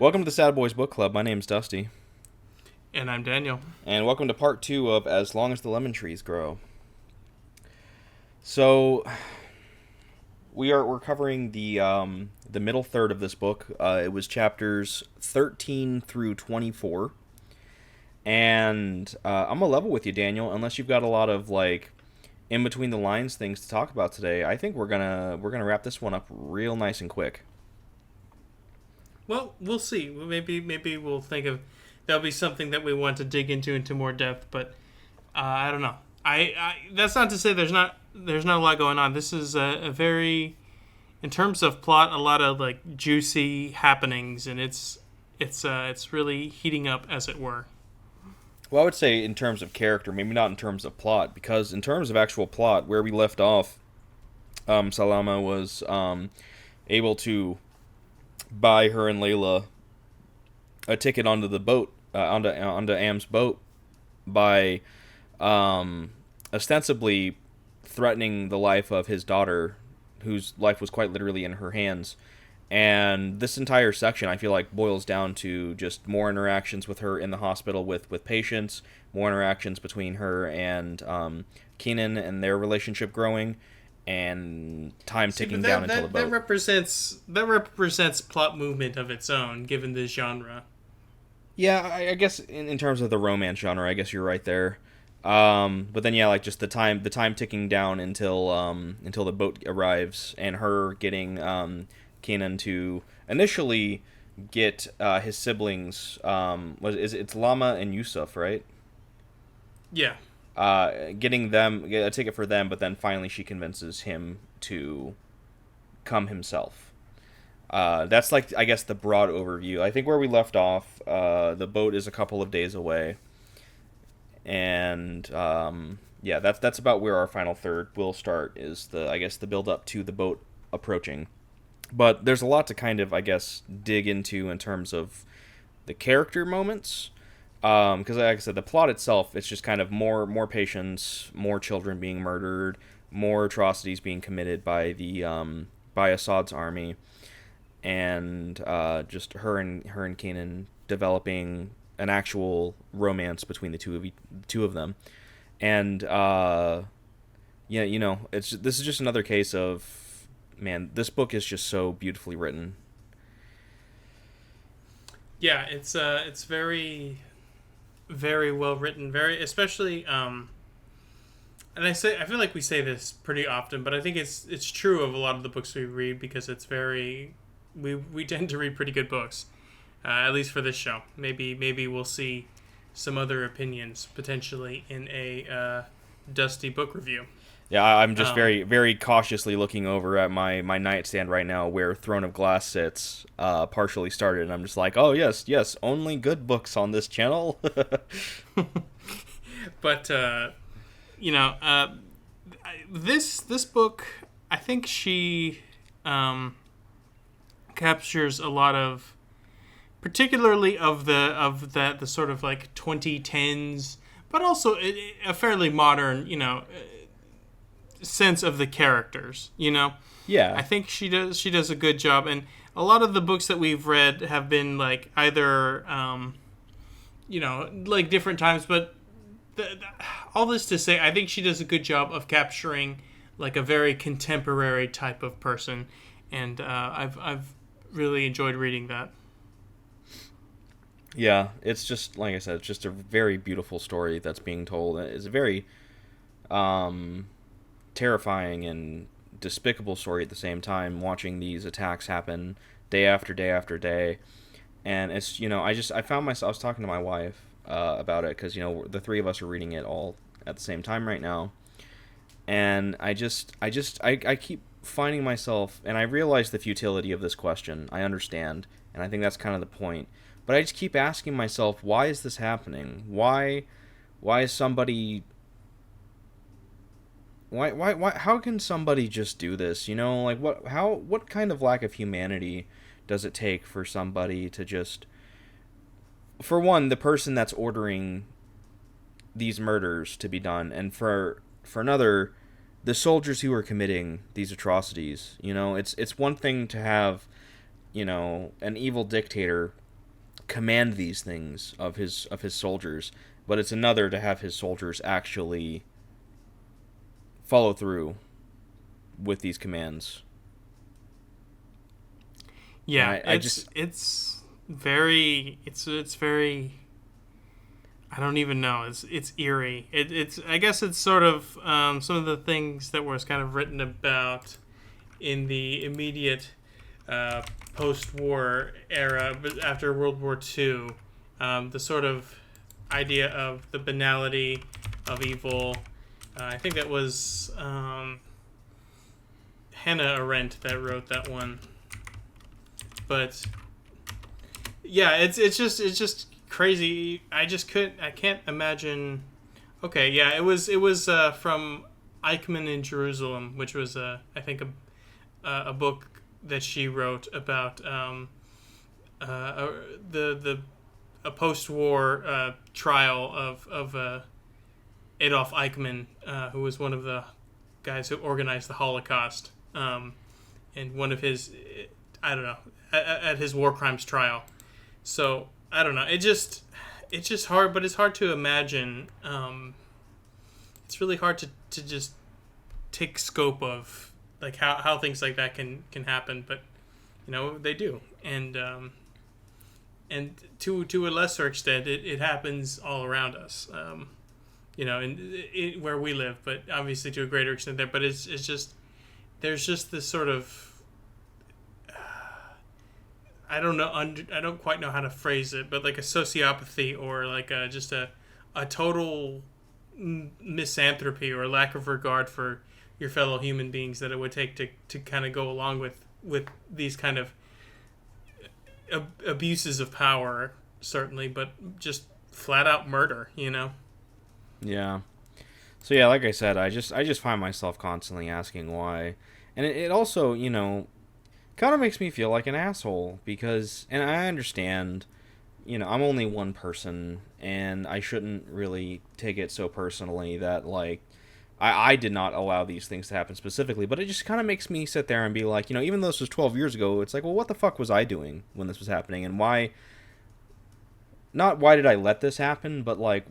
Welcome to the Sad Boys Book Club. My name's Dusty. And I'm Daniel. And welcome to part 2 of As Long as the Lemon Trees Grow. So, we're covering the middle third of this book. It was chapters 13 through 24. And I'm gonna level with you, Daniel, unless you've got a lot of in between the lines things to talk about today. I think we're gonna wrap this one up real nice and quick. Well, we'll see. Maybe we'll think of that'll be something that we want to dig into more depth. But I don't know. I that's not to say there's not a lot going on. This is a very, in terms of plot, a lot of juicy happenings, and it's really heating up, as it were. Well, I would say in terms of character, maybe not in terms of plot, because in terms of actual plot, where we left off, Salama was able to buy her and Layla a ticket onto the boat, onto Am's boat, by ostensibly threatening the life of his daughter, whose life was quite literally in her hands. And this entire section, I feel like, boils down to just more interactions with her in the hospital with patients, more interactions between her and Keenan and their relationship growing, and time ticking down until the boat. That represents plot movement of its own, given this genre. Yeah, I guess in terms of the romance genre, I guess you're right there. But then yeah, just the time ticking down until the boat arrives, and her getting Keenan to initially get his siblings. It's Lama and Yusuf, right? Yeah. Getting them get a ticket for them, but then finally she convinces him to come himself. That's I guess the broad overview. I think where we left off, the boat is a couple of days away, and yeah, that's about where our final third will start. Is the build up to the boat approaching, but there's a lot to kind of dig into in terms of the character moments. Because like I said, the plot itself, it's just kind of more patients, more children being murdered, more atrocities being committed by by Assad's army, and just her and Kanan developing an actual romance between the two of them, and yeah, this is just another case of, man, this book is just so beautifully written. Yeah, it's very, very well written, very, especially and I feel like we say this pretty often, but I think it's true of a lot of the books we read, because it's very, we tend to read pretty good books, at least for this show. Maybe we'll see some other opinions potentially in a Dusty book review. Yeah, I'm just very, very cautiously looking over at my nightstand right now, where Throne of Glass sits, partially started, and I'm just like, oh, yes, only good books on this channel. But, this book, I think she captures a lot of, particularly of the sort of 2010s, but also a fairly modern, sense of the characters, Yeah. I think she does a good job, and a lot of the books that we've read have been either different times, but all this to say, I think she does a good job of capturing a very contemporary type of person, and I've really enjoyed reading that. Yeah, it's just, like I said, it's just a very beautiful story that's being told. It's a very terrifying and despicable story at the same time, watching these attacks happen day after day after day. And it's, I found myself, I was talking to my wife about it, because the three of us are reading it all at the same time right now, and I keep finding myself, and I realize the futility of this question, I understand, and I think that's kind of the point, but I just keep asking myself, why is this happening? Why is somebody... Why? How can somebody just do this? What kind of lack of humanity does it take for somebody to just... For one, the person that's ordering these murders to be done, and for another, the soldiers who are committing these atrocities. It's one thing to have, an evil dictator command these things of his soldiers, but it's another to have his soldiers actually follow through with these commands. And Yeah, I just it's very it's very, I don't even know. It's eerie. It's I guess it's sort of some of the things that was kind of written about in the immediate post-war era, but after World War II, the sort of idea of the banality of evil. I think that was Hannah Arendt that wrote that one. But yeah, it's just crazy. I can't imagine. Okay, yeah, it was from Eichmann in Jerusalem, which was I think a book that she wrote about the a post-war trial of Adolf Eichmann, who was one of the guys who organized the Holocaust, and one of his, I don't know, at his war crimes trial. So I don't know. It's just hard, but it's hard to imagine. It's really hard to just take scope of like how things like that can happen, but they do, and to a lesser extent, it happens all around us. Where we live, but obviously to a greater extent there. But it's just there's just this sort of I don't know. I don't quite know how to phrase it, but like a sociopathy or like just a total misanthropy or lack of regard for your fellow human beings that it would take to kind of go along with these kind of abuses of power, certainly, but just flat out murder. Yeah. So yeah, like I said, I just find myself constantly asking why, and it also kind of makes me feel like an asshole because, and I understand, I'm only one person, and I shouldn't really take it so personally that like I did not allow these things to happen specifically, but it just kind of makes me sit there and be like, even though this was 12 years ago, it's like, well, what the fuck was I doing when this was happening, and why? Not why did I let this happen, but like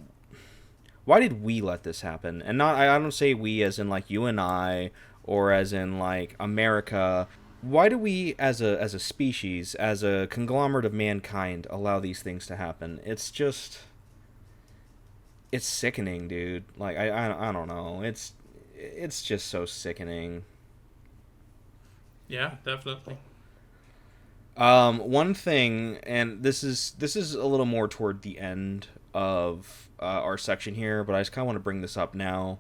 why did we let this happen? And not I don't say we as in like you and I or as in like America. Why do we as a species, as a conglomerate of mankind, allow these things to happen? It's sickening, dude. Like I don't know. It's just so sickening. Yeah, definitely. One thing, and this is a little more toward the end of our section here, but I just kind of want to bring this up now.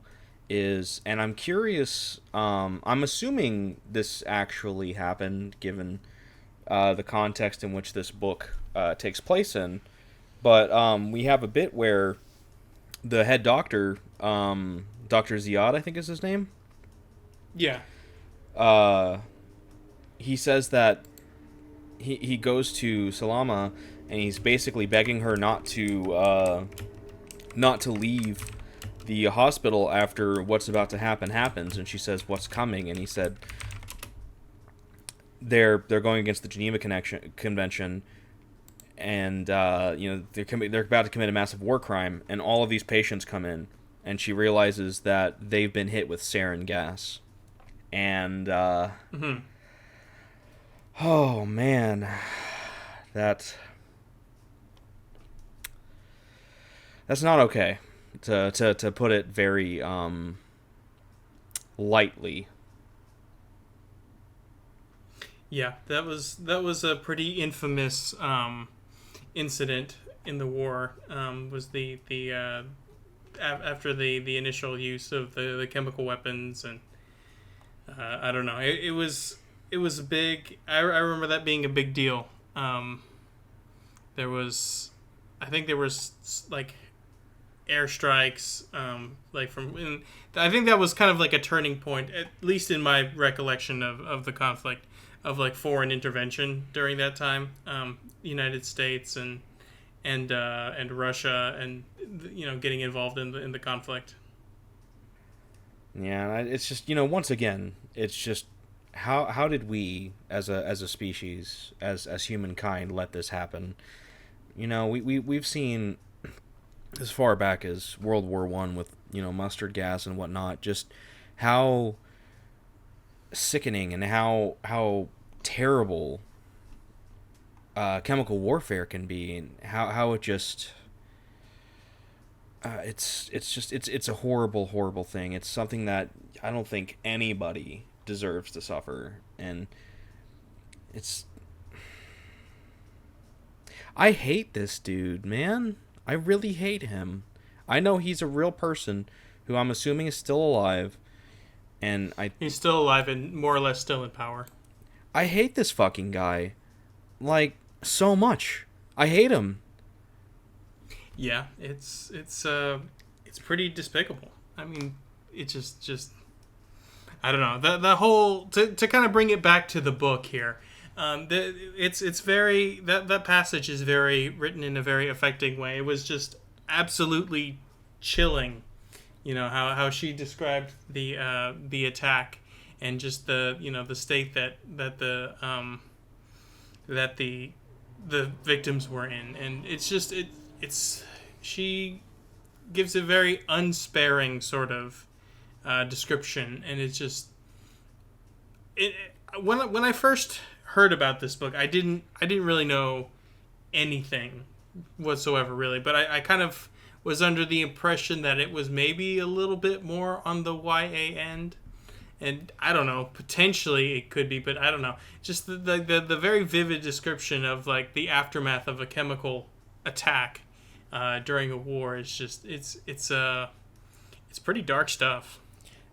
And I'm curious. I'm assuming this actually happened, given the context in which this book takes place in. But we have a bit where the head doctor, Dr. Ziad, I think is his name. Yeah. He says that he goes to Salama and he's basically begging her not to leave the hospital after what's about to happen happens, and she says what's coming, and he said they're going against the Geneva Convention, and they're about to commit a massive war crime, and all of these patients come in, and she realizes that they've been hit with sarin gas, and oh man, that's not okay, to put it very lightly. Yeah, that was a pretty infamous incident in the war. Was the after the initial use of the chemical weapons, and I don't know. It was a big. I remember that being a big deal. There was, I think there was like airstrikes, like I think that was kind of like a turning point, at least in my recollection of the conflict, of like foreign intervention during that time. United States and Russia, and getting involved in the conflict. Yeah, it's just once again, it's just how did we as a species, as humankind, let this happen? we've seen as far back as World War One with mustard gas and whatnot, just how sickening and how terrible chemical warfare can be, and how it just it's a horrible thing. It's something that I don't think anybody deserves to suffer, and it's I hate this dude, man. I really hate him. I know he's a real person who I'm assuming is still alive, and He's still alive and more or less still in power. I hate this fucking guy, like, so much. I hate him. Yeah, it's pretty despicable. I mean, it just I don't know. The whole to kind of bring it back to the book here. It's very that passage is very written in a very affecting way. It was just absolutely chilling. How she described the attack, and just the state that the victims were in, and it's she gives a very unsparing sort of description, and it's just when I first heard about this book, I didn't really know anything whatsoever, really, but I kind of was under the impression that it was maybe a little bit more on the YA end. And I don't know, potentially it could be, but I don't know. Just the very vivid description of like the aftermath of a chemical attack during a war is just it's pretty dark stuff.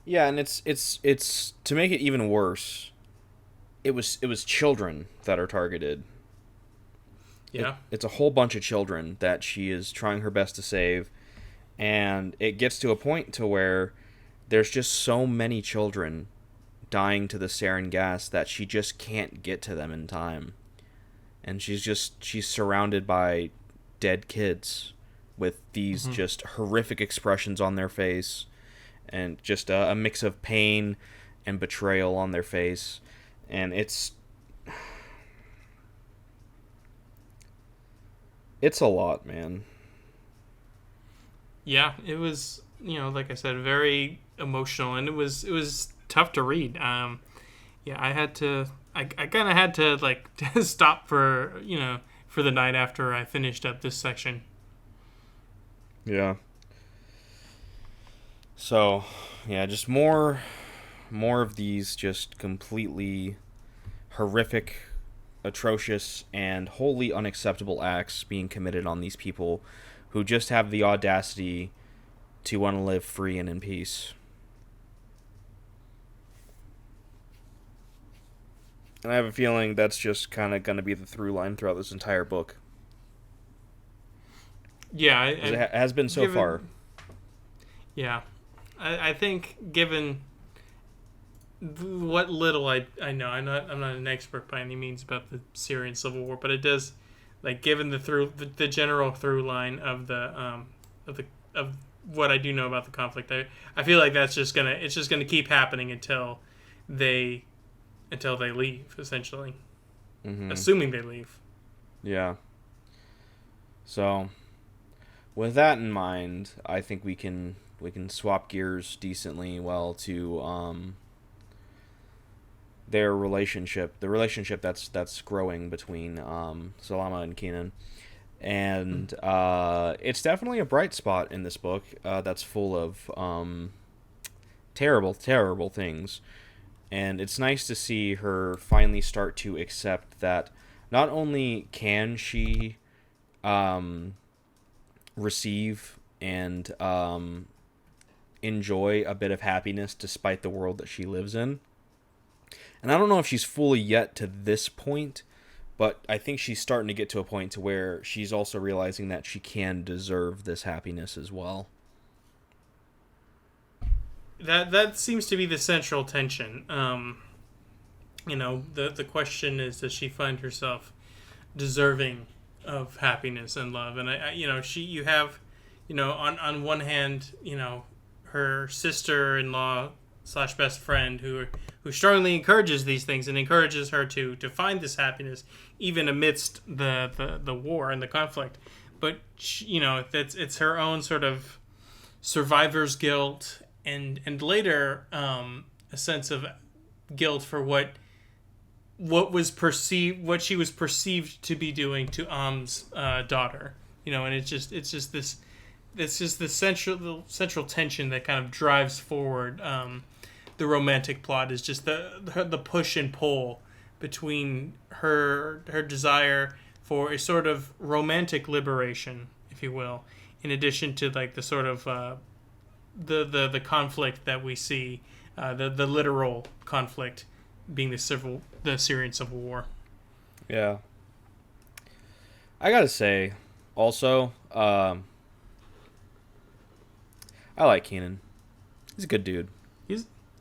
Yeah, and it's to make it even worse. It was children that are targeted. Yeah. It's a whole bunch of children that she is trying her best to save, and it gets to a point to where there's just so many children dying to the sarin gas that she just can't get to them in time. And she's surrounded by dead kids with these just horrific expressions on their face, and just a mix of pain and betrayal on their face. And it's a lot, man. Yeah, it was, like I said, very emotional, and it was tough to read. Yeah, I kind of had to like stop for the night after I finished up this section. Yeah. So, yeah, just more of these just completely horrific, atrocious, and wholly unacceptable acts being committed on these people who just have the audacity to want to live free and in peace. And I have a feeling that's just kind of going to be the through line throughout this entire book. Yeah, it has been so far. Yeah, I think given what little I know, I'm not an expert by any means about the Syrian civil war, but it does, like, given the general through line of what I do know about the conflict, I feel like it's just gonna keep happening until they leave, essentially. Assuming they leave. Yeah. So, with that in mind, I think we can swap gears decently well to their relationship, the relationship that's growing between Salama and Kenan. And it's definitely a bright spot in this book that's full of terrible things. And it's nice to see her finally start to accept that not only can she receive and enjoy a bit of happiness despite the world that she lives in. And I don't know if she's fully yet to this point, but I think she's starting to get to a point to where she's also realizing that she can deserve this happiness as well. That seems to be the central tension. The question is, does she find herself deserving of happiness and love? And you have, on one hand, her sister-in-law / best friend who who strongly encourages these things and encourages her to find this happiness even amidst the war and the conflict. But she, it's her own sort of survivor's guilt and later a sense of guilt for what she was perceived to be doing to Am's daughter. And it's just the central tension that kind of drives forward the romantic plot is just the push and pull between her desire for a sort of romantic liberation, if you will, in addition to like the sort of the conflict that we see, the literal conflict being the Syrian civil war. Yeah. I gotta say, also, I like Keenan. He's a good dude.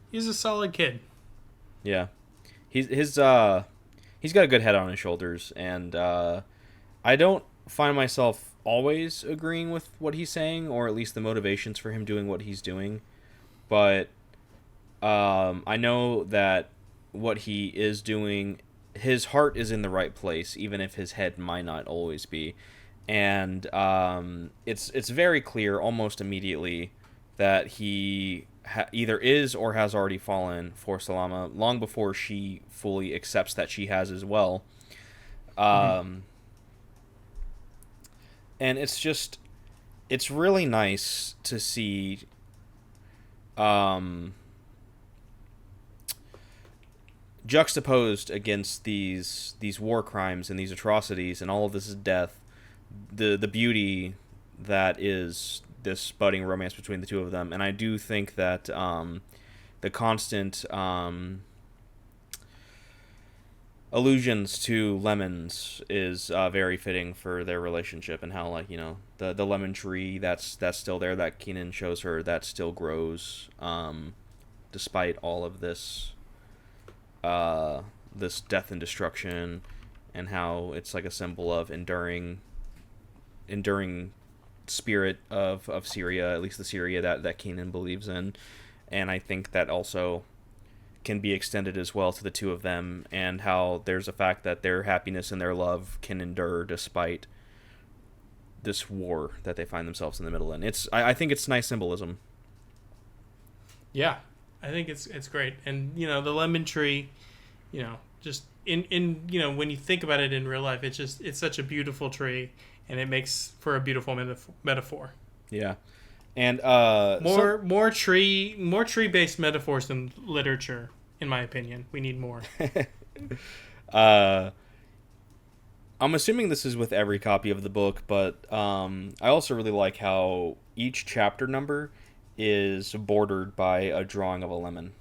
He's a solid kid. Yeah, he's got a good head on his shoulders, and I don't find myself always agreeing with what he's saying, or at least the motivations for him doing what he's doing. But I know that what he is doing, his heart is in the right place, even if his head might not always be. And it's very clear almost immediately that he either is or has already fallen for Salama long before she fully accepts that she has as well. And it's really nice to see juxtaposed against these war crimes and these atrocities and all of this death, the beauty that is this budding romance between the two of them. And I do think that the constant allusions to lemons is very fitting for their relationship, and how, like, the lemon tree that's still there that Keenan shows her, that still grows despite all of this this death and destruction, and how it's like a symbol of enduring spirit of Syria, at least the Syria that Keenan believes in. And I think that also can be extended as well to the two of them, and how there's a fact that their happiness and their love can endure despite this war that they find themselves in the middle in. I think it's nice symbolism. Yeah, I think it's great. And the lemon tree, just in when you think about it in real life, it's such a beautiful tree, and it makes for a beautiful metaphor. Yeah. And more tree based metaphors than literature, in my opinion. We need more. I'm assuming this is with every copy of the book, but I also really like how each chapter number is bordered by a drawing of a lemon.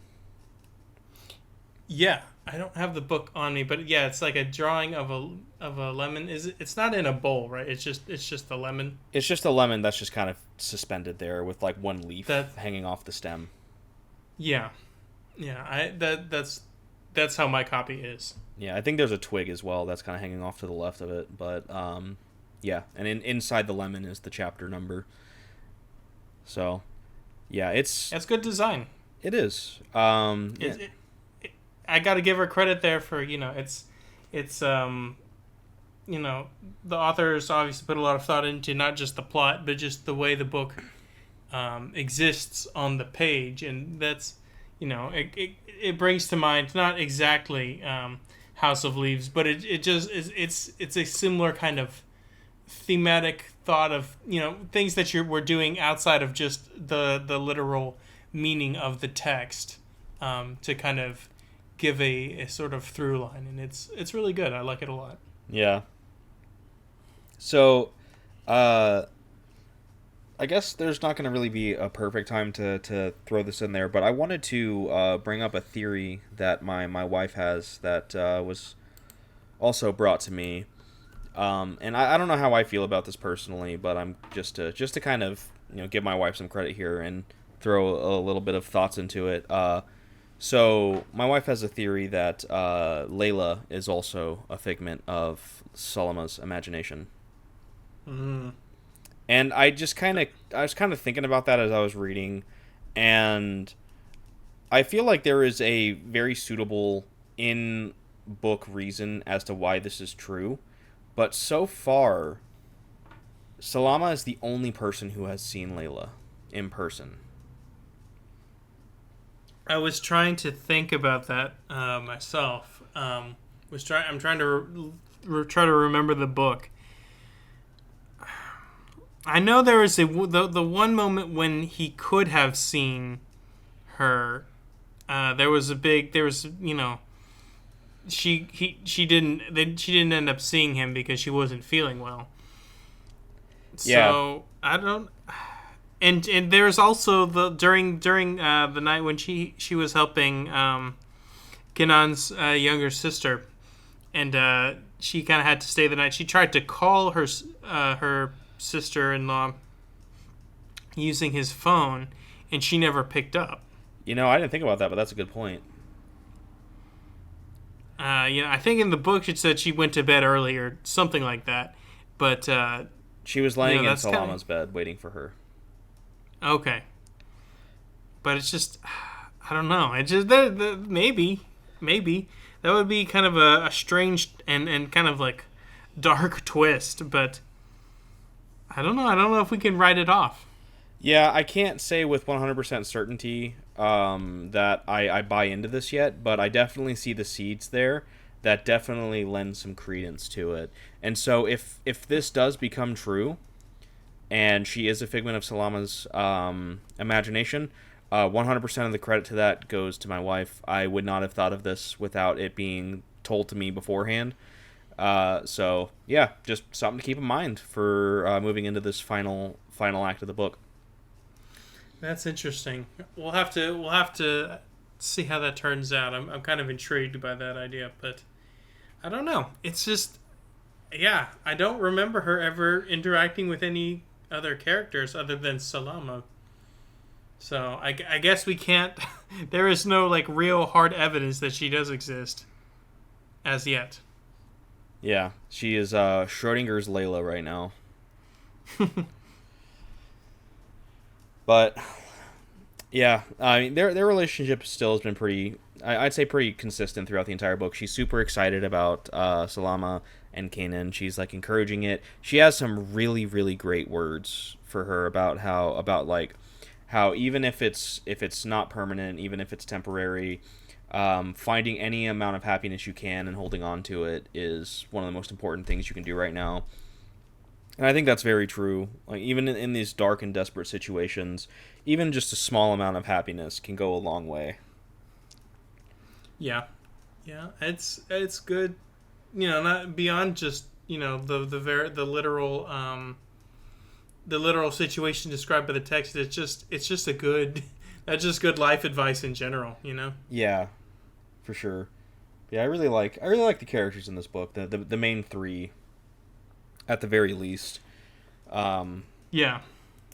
Yeah, I don't have the book on me, but yeah, it's like a drawing of a lemon. It's not in a bowl, right? It's just a lemon. It's just a lemon that's just kind of suspended there with like one leaf hanging off the stem. Yeah. That's how my copy is. Yeah, I think there's a twig as well that's kind of hanging off to the left of it, but yeah, and inside the lemon is the chapter number. So, yeah, it's good design. It is. I got to give her credit there for the authors obviously put a lot of thought into not just the plot, but just the way the book exists on the page, and that's it brings to mind not exactly House of Leaves, but it just is it's a similar kind of thematic thought of things that we're doing outside of just the literal meaning of the text, to kind of give a sort of through line, and it's really good. I like it a lot. Yeah. So, I guess there's not going to really be a perfect time to throw this in there, but I wanted to bring up a theory that my wife has that was also brought to me. And I don't know how I feel about this personally, but I'm just to kind of give my wife some credit here and throw a little bit of thoughts into it. So my wife has a theory that Layla is also a figment of Salama's imagination. Mm. And I was kind of thinking about that as I was reading, and I feel like there is a very suitable in book reason as to why this is true, but so far, Salama is the only person who has seen Layla in person. I was trying to think about that myself. I'm trying to try to remember the book. I know there was the one moment when he could have seen her. There was she didn't end up seeing him because she wasn't feeling well. Yeah, So I don't. And there's also the during the night when she was helping Kenan's younger sister, and she kind of had to stay the night. She tried to call her sister-in-law using his phone, and she never picked up. I didn't think about that, but that's a good point. I think in the book it said she went to bed early or something like that, but She was laying in that's Salama's bed waiting for her. okay. But it's just, I don't know. It just maybe that would be kind of a strange and kind of like dark twist, but I don't know. I don't know if we can write it off. Yeah, I can't say with 100% certainty that I buy into this yet, but I definitely see the seeds there that definitely lend some credence to it. And so if this does become true, and she is a figment of Salama's imagination, 100% of the credit to that goes to my wife. I would not have thought of this without it being told to me beforehand. So yeah, just something to keep in mind for moving into this final act of the book. That's interesting. We'll have to see how that turns out. I'm kind of intrigued by that idea, but I don't know. It's just, yeah, I don't remember her ever interacting with any other characters other than Salama. So I guess we can't. There is no like real hard evidence that she does exist as yet. Yeah, she is Schrodinger's Layla right now. But yeah, I mean their relationship still has been pretty. I'd say pretty consistent throughout the entire book. She's super excited about Salama and Kanan. She's like encouraging it. She has some really great words for her about how even if it's not permanent, even if it's temporary, finding any amount of happiness you can and holding on to it is one of the most important things you can do right now. And I think that's very true. Like even in these dark and desperate situations, even just a small amount of happiness can go a long way. Yeah, yeah, it's good. Not beyond just the literal situation described by the text. It's just a good that's just good life advice in general. Yeah, for sure. Yeah, I really like the characters in this book. The main three, at the very least. Yeah,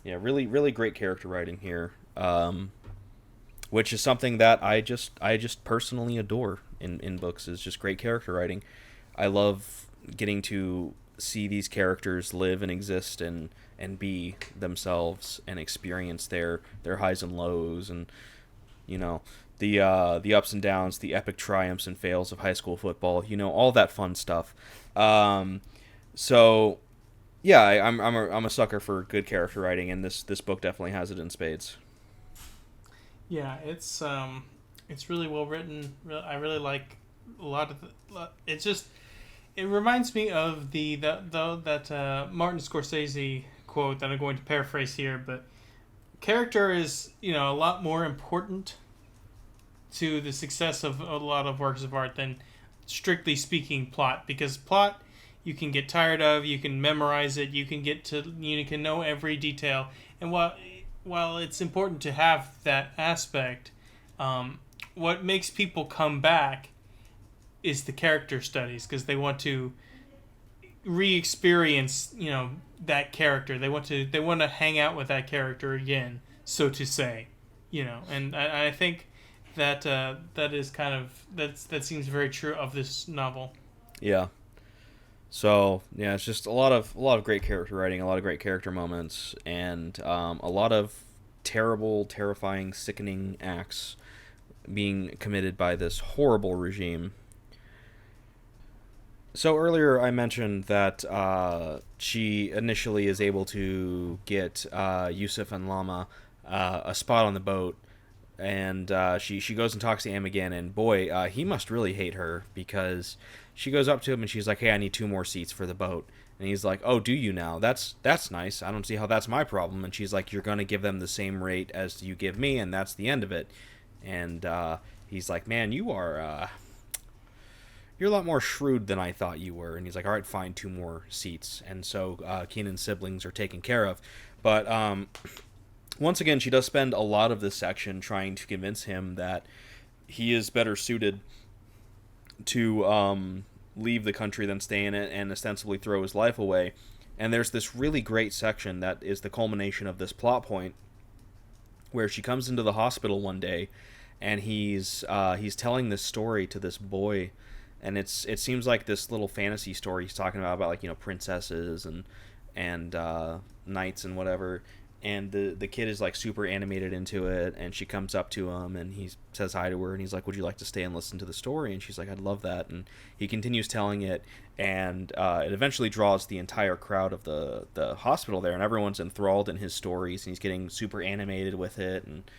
Yeah, really great character writing here. Which is something that I just personally adore in books, is just great character writing. I love getting to see these characters live and exist and be themselves and experience their highs and lows, and the ups and downs, the epic triumphs and fails of high school football, all that fun stuff. So yeah, I'm a sucker for good character writing, and this book definitely has it in spades. yeah. It's really well written. I really like a lot of it reminds me of that Martin Scorsese quote that I'm going to paraphrase here, but character is a lot more important to the success of a lot of works of art than strictly speaking plot, because plot you can get tired of, you can memorize it, you can know every detail, and while it's important to have that aspect, what makes people come back is the character studies, because they want to re-experience that character. They want to hang out with that character again, so to say, and I think that is kind of that seems very true of this novel. Yeah. So yeah, it's just a lot of great character writing, a lot of great character moments, and a lot of terrible, terrifying, sickening acts being committed by this horrible regime. So earlier I mentioned that she initially is able to get Yusuf and Lama a spot on the boat, and she goes and talks to him again, and boy, he must really hate her, because she goes up to him and she's like, "Hey, I need 2 more seats for the boat." And he's like, "Oh, do you now? That's nice. I don't see how that's my problem." And she's like, "You're gonna give them the same rate as you give me, and that's the end of it." And he's like, "Man, you're a lot more shrewd than I thought you were." And he's like, "All right, fine, 2 more seats." And so Keenan's siblings are taken care of. But once again, she does spend a lot of this section trying to convince him that he is better suited to leave the country than stay in it and ostensibly throw his life away. And there's this really great section that is the culmination of this plot point, where she comes into the hospital one day, and he's telling this story to this boy, and it seems like this little fantasy story he's talking about like, princesses and knights and whatever. And the kid is like super animated into it, and she comes up to him and he says hi to her, and he's like, "Would you like to stay and listen to the story?" And she's like, "I'd love that." And he continues telling it, and it eventually draws the entire crowd of the hospital there, and everyone's enthralled in his stories, and he's getting super animated with it. And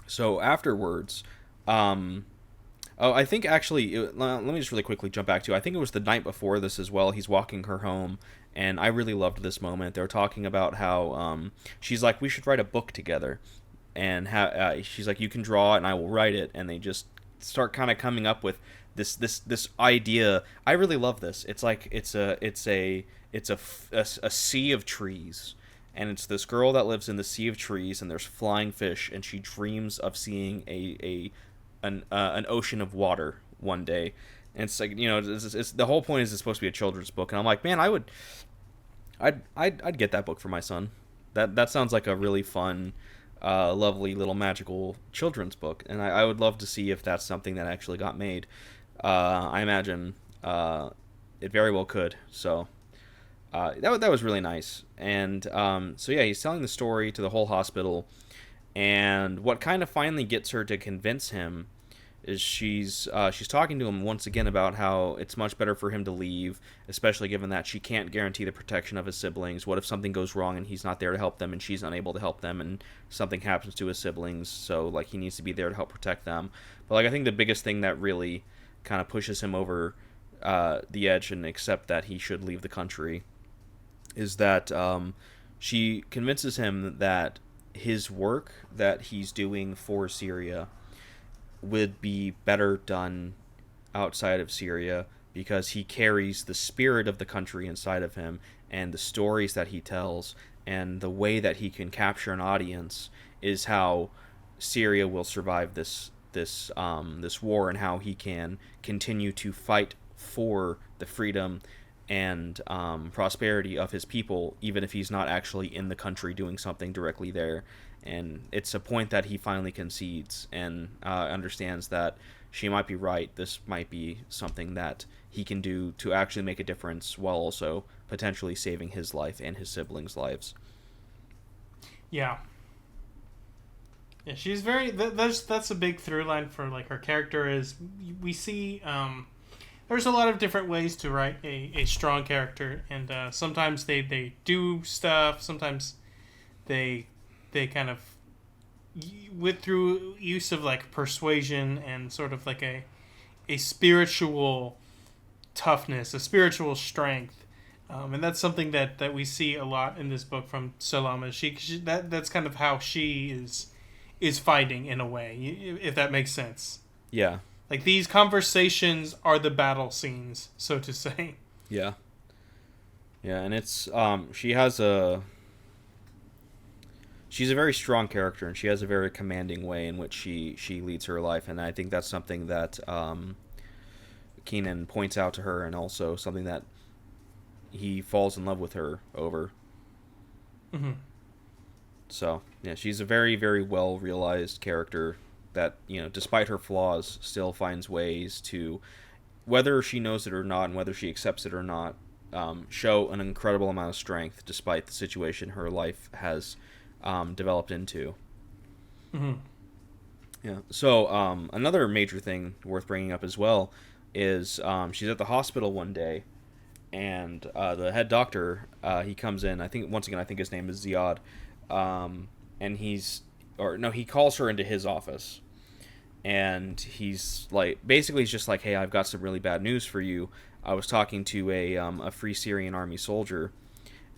so afterwards, oh, I think actually, let me just really quickly jump back to, I think it was the night before this as well. He's walking her home, and I really loved this moment. They're talking about how she's like, "We should write a book together," and she's like, "You can draw it, and I will write it." And they just start kind of coming up with this idea. I really love this. It's like it's a sea of trees, and it's this girl that lives in the sea of trees, and there's flying fish, and she dreams of seeing an ocean of water one day. And it's like, it's the whole point is it's supposed to be a children's book, and I'm like, man, I'd get that book for my son. That sounds like a really fun, lovely little magical children's book, and I would love to see if that's something that actually got made. I imagine it very well could. So that was really nice. And so yeah, he's telling the story to the whole hospital. And what kind of finally gets her to convince him is she's talking to him once again about how it's much better for him to leave, especially given that she can't guarantee the protection of his siblings. What if something goes wrong and he's not there to help them, and she's unable to help them, and something happens to his siblings? So like, he needs to be there to help protect them. But like, I think the biggest thing that really kind of pushes him over the edge and accept that he should leave the country is that she convinces him that his work that he's doing for Syria would be better done outside of Syria, because he carries the spirit of the country inside of him, and the stories that he tells and the way that he can capture an audience is how Syria will survive this war, and how he can continue to fight for the freedom and prosperity of his people, even if he's not actually in the country doing something directly there. And it's a point that he finally concedes and understands that she might be right. This might be something that he can do to actually make a difference, while also potentially saving his life and his siblings' lives. Yeah. Yeah, she's very. That's a big through line for like her character. Is we see there's a lot of different ways to write a strong character, and sometimes they do stuff. Sometimes they kind of with through use of like persuasion and sort of like a spiritual toughness, a spiritual strength, and that's something that we see a lot in this book from Salama. That's kind of how she is fighting in a way, if that makes sense. Yeah. Like, these conversations are the battle scenes, so to say. Yeah. Yeah, and it's she's a very strong character, and she has a very commanding way in which she leads her life, and I think that's something that Keenan points out to her, and also something that he falls in love with her over. Mm-hmm. So yeah, she's a very, very well realized character that, despite her flaws, still finds ways to, whether she knows it or not, and whether she accepts it or not, show an incredible amount of strength despite the situation her life has developed into. Mm-hmm. Yeah. So another major thing worth bringing up as well is she's at the hospital one day, and the head doctor he comes in. I think once again I think his name is Ziad, and he calls her into his office, and he's like basically he's just like, hey, I've got some really bad news for you. I was talking to a Free Syrian Army soldier,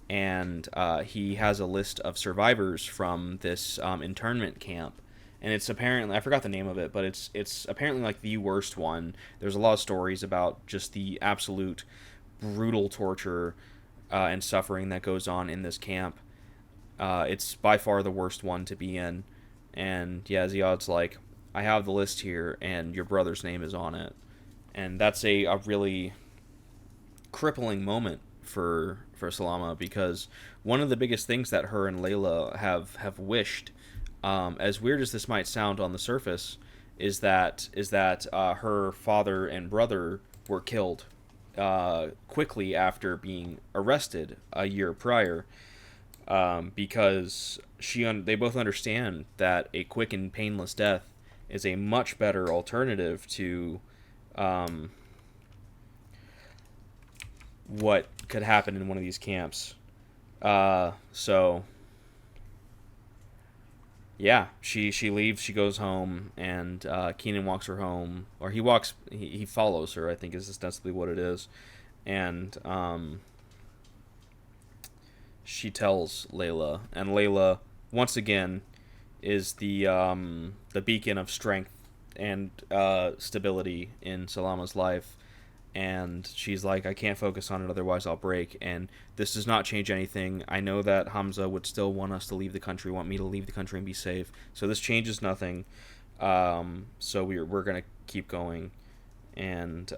and he has a list of survivors from this internment camp, and it's apparently I forgot the name of it, but it's apparently like the worst one. There's a lot of stories about just the absolute brutal torture and suffering that goes on in this camp. It's by far the worst one to be in, and yeah, Ziad's like, I have the list here, and your brother's name is on it, and that's a really crippling moment for Salama, because one of the biggest things that her and Layla have wished, as weird as this might sound on the surface, is that her father and brother were killed quickly after being arrested a year prior, because they both understand that a quick and painless death is a much better alternative to um, what could happen in one of these camps. So yeah, she leaves. She goes home, and Keenan walks her home, or he follows her, I think is ostensibly what it is, and she tells Layla, and Layla once again is the beacon of strength and stability in Salama's life. And she's like, I can't focus on it, otherwise I'll break. And this does not change anything. I know that Hamza would still want us to leave the country, want me to leave the country and be safe. So this changes nothing. So we're gonna keep going and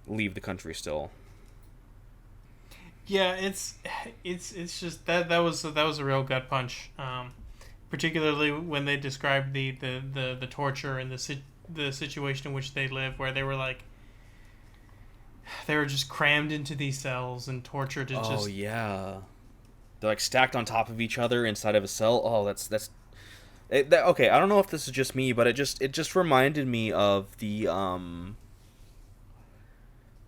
leave the country still. Yeah, it's just that was a real gut punch. Particularly when they described the torture and the situation in which they live, where they were just crammed into these cells and tortured to Oh just. yeah, they're like stacked on top of each other inside of a cell. Oh, okay. I don't know if this is just me, but it just reminded me of the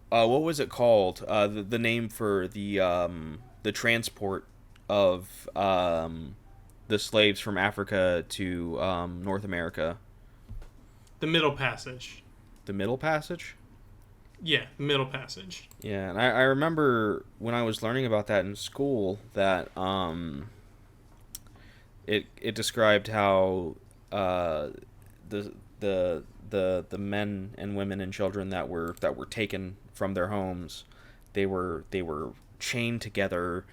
what was it called? The name for the transport of the slaves from Africa to North America. The Middle Passage. The Middle Passage. Yeah, the Middle Passage. Yeah, and I remember when I was learning about that in school that it described how the the men and women and children that were taken from their homes, they were chained together,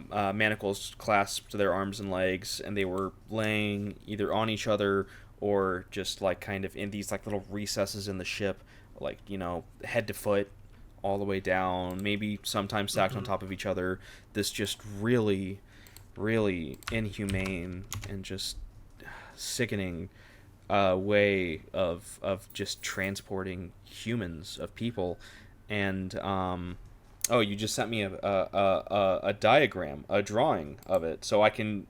manacles clasped to their arms and legs, and they were laying either on each other or just like kind of in these like little recesses in the ship, like head to foot, all the way down, maybe sometimes stacked on top of each other. This just really, really inhumane and just sickening way of just transporting humans, of people. And oh, you just sent me a diagram, a drawing of it, so I can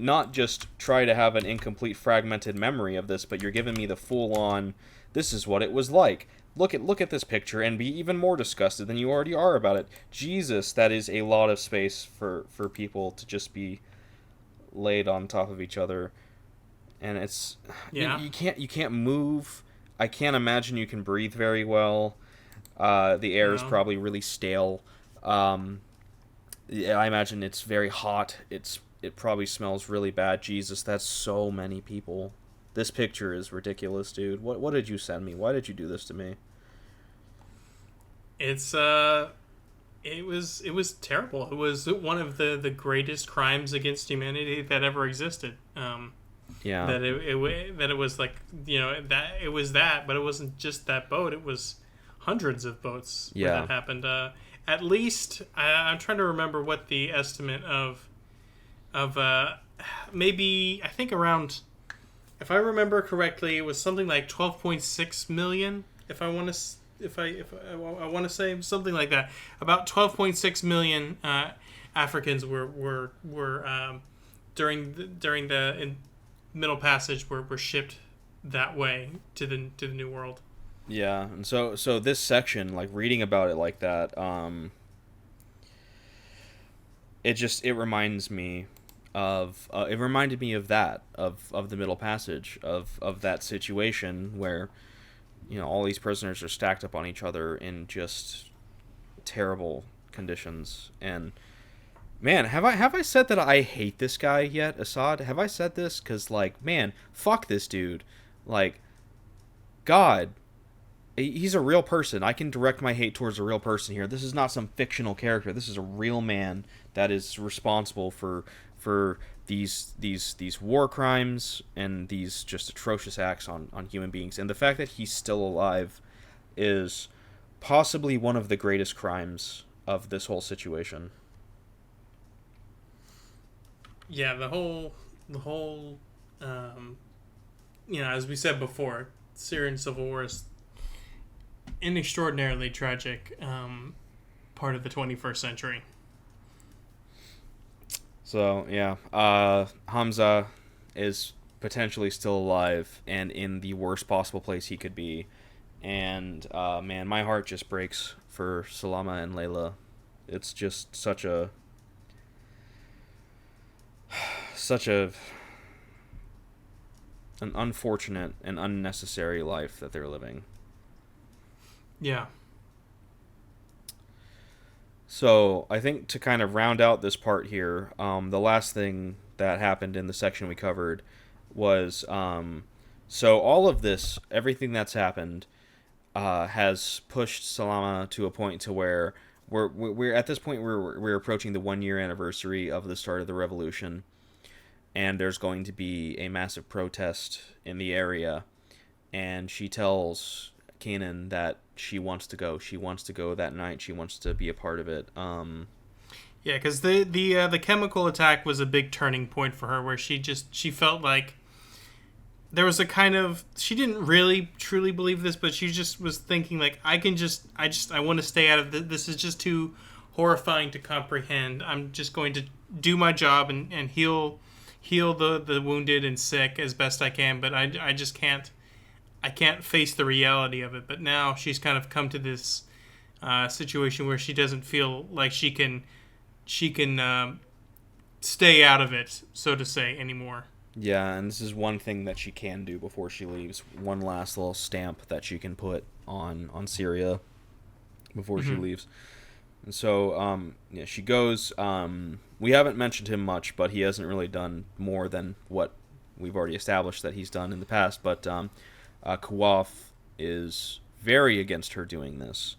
not just try to have an incomplete fragmented memory of this, but you're giving me the full on, this is what it was like. Look at this picture and be even more disgusted than you already are about it. Jesus, that is a lot of space for people to just be laid on top of each other. And it's Yeah. you can't move. I can't imagine you can breathe very well. The air is No. probably really stale. Yeah, I imagine it's very hot. It probably smells really bad. Jesus, that's so many people. This picture is ridiculous, dude. What did you send me? Why did you do this to me? It's it was terrible. It was one of the greatest crimes against humanity that ever existed. Yeah. That it was like, that it was that, but it wasn't just that boat. It was hundreds of boats where Yeah. that happened. At least I'm trying to remember what the estimate of maybe, I think around, if I remember correctly, it was something like 12.6 million. If I want to. If I want to say something like that, about 12.6 million Africans were Middle Passage were shipped that way to the New World. Yeah, and so this section, like reading about it like that, it reminds me of it reminded me of that of the Middle Passage of that situation where all these prisoners are stacked up on each other in just terrible conditions. And man, have I said that I hate this guy yet, Assad? Have I said this? Because like, man, fuck this dude. Like, God, he's a real person. I can direct my hate towards a real person here. This is not some fictional character. This is a real man that is responsible for these war crimes and these just atrocious acts on human beings. And the fact that he's still alive is possibly one of the greatest crimes of this whole situation. Yeah, the whole as we said before, Syrian civil war is an extraordinarily tragic part of the 21st century. So yeah, Hamza is potentially still alive and in the worst possible place he could be. And man, my heart just breaks for Salama and Layla. It's just such a an unfortunate and unnecessary life that they're living. Yeah. So I think to kind of round out this part here, the last thing that happened in the section we covered was so all of this, everything that's happened, has pushed Salama to a point to where we're at this point we're approaching the 1 year anniversary of the start of the revolution, and there's going to be a massive protest in the area, and she tells Kanan that she wants to go. She wants to go that night. She wants to be a part of it. Yeah, because the chemical attack was a big turning point for her, where she felt like there was a kind of, she didn't really truly believe this, but she just was thinking like, I want to stay out of this. This is just too horrifying to comprehend. I'm just going to do my job and heal the wounded and sick as best I can, but I just can't. I can't face the reality of it. But now she's kind of come to this situation where she doesn't feel like she can stay out of it, so to say, anymore. Yeah, and this is one thing that she can do before she leaves. One last little stamp that she can put on Syria before she leaves. And so, yeah, she goes. We haven't mentioned him much, but he hasn't really done more than what we've already established that he's done in the past. But Kawaf is very against her doing this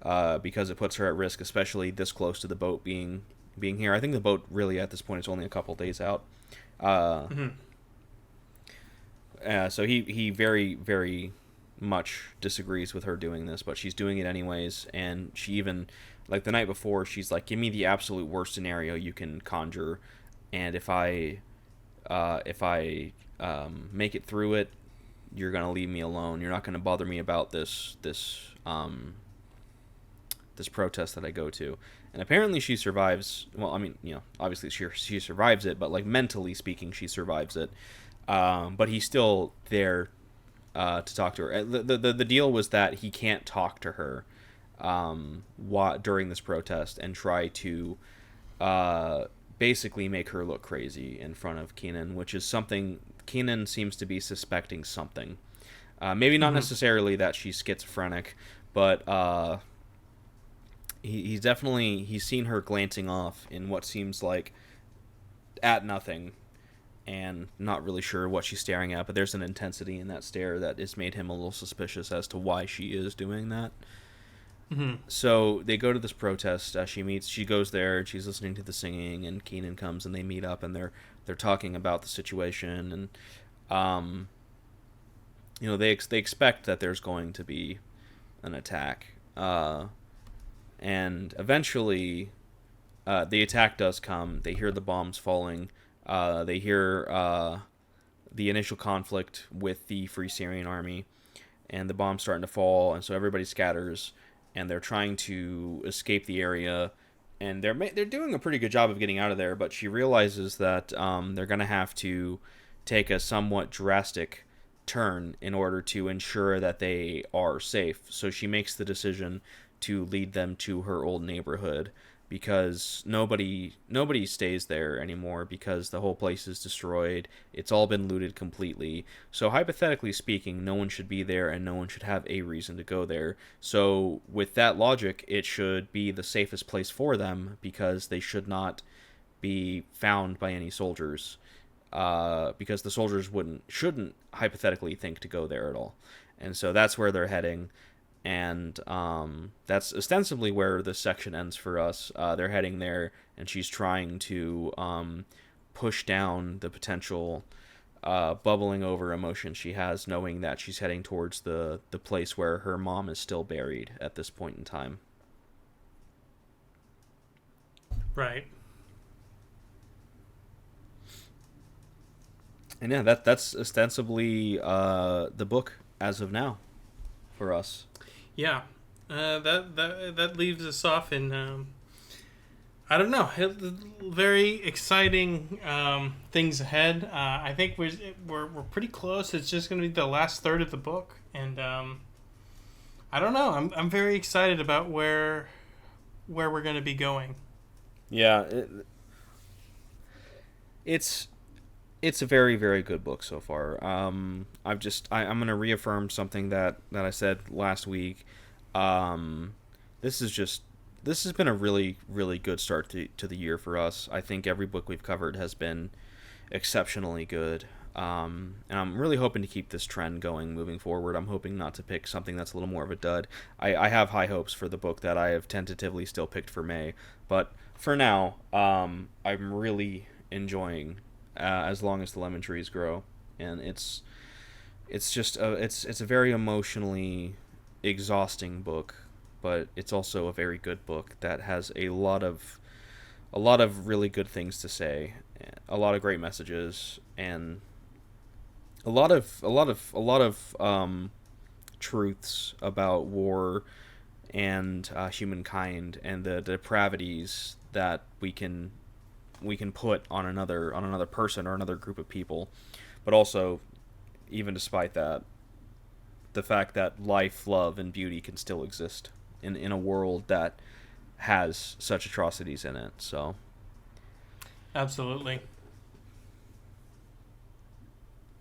because it puts her at risk, especially this close to the boat being here. I think the boat really at this point is only a couple days out. So he very, very much disagrees with her doing this, but she's doing it anyways. And she even, like the night before, she's like, "Give me the absolute worst scenario you can conjure, and if I make it through it, you're gonna leave me alone. You're not gonna bother me about this protest that I go to." And apparently she survives. Well, I mean, obviously she survives it, but like mentally speaking, she survives it. But he's still there to talk to her. The deal was that he can't talk to her during this protest and try to basically make her look crazy in front of Kenan, which is something Kenan seems to be suspecting something. Maybe not necessarily that she's schizophrenic, but he's seen her glancing off in what seems like at nothing and not really sure what she's staring at, but there's an intensity in that stare that has made him a little suspicious as to why she is doing that. So they go to this protest. She goes there and she's listening to the singing, and Keenan comes and they meet up and they're talking about the situation, and they expect that there's going to be an attack, and eventually the attack does come. They hear the bombs falling. They hear the initial conflict with the Free Syrian Army, and the bombs starting to fall, and so everybody scatters, and they're trying to escape the area and they're doing a pretty good job of getting out of there. But she realizes that they're gonna have to take a somewhat drastic turn in order to ensure that they are safe. So she makes the decision to lead them to her old neighborhood because nobody stays there anymore because the whole place is destroyed. It's all been looted completely. So hypothetically speaking, no one should be there and no one should have a reason to go there. So with that logic, it should be the safest place for them because they should not be found by any soldiers. Because the soldiers shouldn't hypothetically think to go there at all. And so that's where they're heading, and that's ostensibly where this section ends for us. They're heading there, and she's trying to push down the potential bubbling over emotion she has, knowing that she's heading towards the place where her mom is still buried at this point in time. Right. And yeah, that's ostensibly the book as of now for us. Yeah. That leaves us off in I don't know, very exciting things ahead. I think we're pretty close. It's just going to be the last third of the book, and I don't know. I'm very excited about where we're going to be going. Yeah, it's a very, very good book so far. I'm gonna reaffirm something that I said last week. This has been a really, really good start to the year for us. I think every book we've covered has been exceptionally good. And I'm really hoping to keep this trend going moving forward. I'm hoping not to pick something that's a little more of a dud. I have high hopes for the book that I have tentatively still picked for May, but for now, I'm really enjoying As Long as the Lemon Trees Grow, and it's a very emotionally exhausting book, but it's also a very good book that has a lot of really good things to say, a lot of great messages, and a lot of truths about war and humankind and the depravities that we can put on another person or another group of people, but also, even despite that, the fact that life, love, and beauty can still exist in a world that has such atrocities in it. So, Absolutely.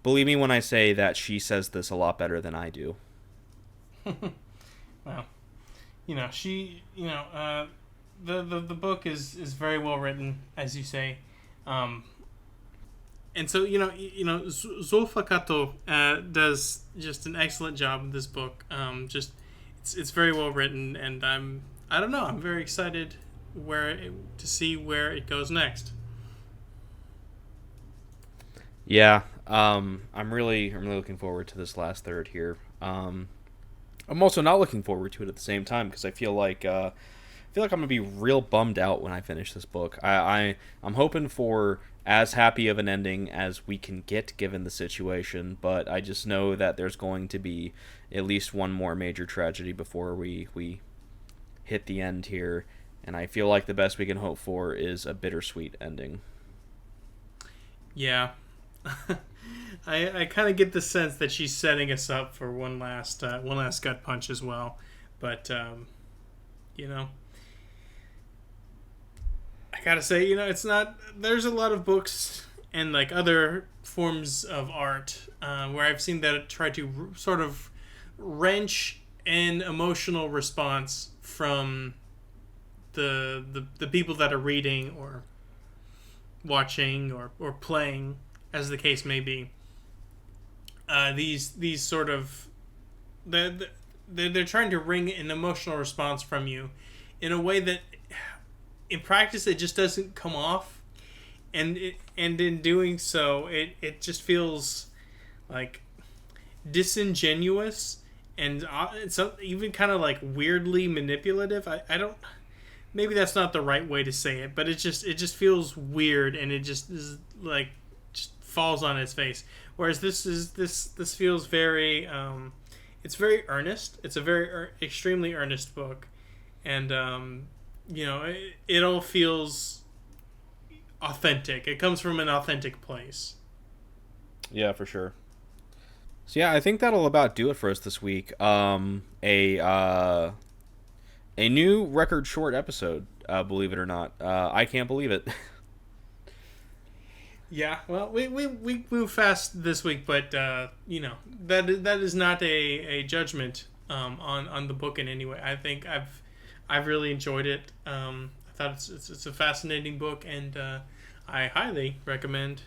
believe me when I say that she says this a lot better than I do. Well, she, the book is very well written, as you say, and so Zoulfa Katouh does just an excellent job with this book. Just it's very well written, and I don't know, I'm very excited to see where it goes next. Yeah, I'm really looking forward to this last third here. I'm also not looking forward to it at the same time because I feel like I'm gonna be real bummed out when I finish this book. I'm hoping for as happy of an ending as we can get given the situation, but I just know that there's going to be at least one more major tragedy before we hit the end here, and I feel like the best we can hope for is a bittersweet ending. Yeah. I kind of get the sense that she's setting us up for one last gut punch as well, but I gotta say, it's not. There's a lot of books and like other forms of art where I've seen that try to sort of wrench an emotional response from the people that are reading or watching or playing, as the case may be. These sort of they're trying to wring an emotional response from you in a way that in practice it just doesn't come off, and in doing so it just feels like disingenuous and it's even kind of like weirdly manipulative. I don't, maybe that's not the right way to say it, but it just feels weird, and it just is like just falls on its face. Whereas this feels very it's very earnest. It's a very extremely earnest book, and it all feels authentic. It comes from an authentic place. Yeah, for sure. So yeah, I think that'll about do it for us this week. A new record short episode. Believe it or not, I can't believe it. Yeah, well, we move fast this week, but that is not a judgment on the book in any way. I think I've really enjoyed it. I thought it's a fascinating book, and I highly recommend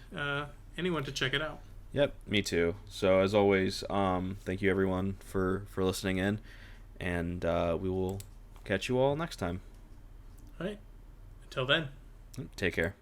anyone to check it out. Yep, me too. So as always, thank you everyone for listening in, and we will catch you all next time. All right, until then. Take care.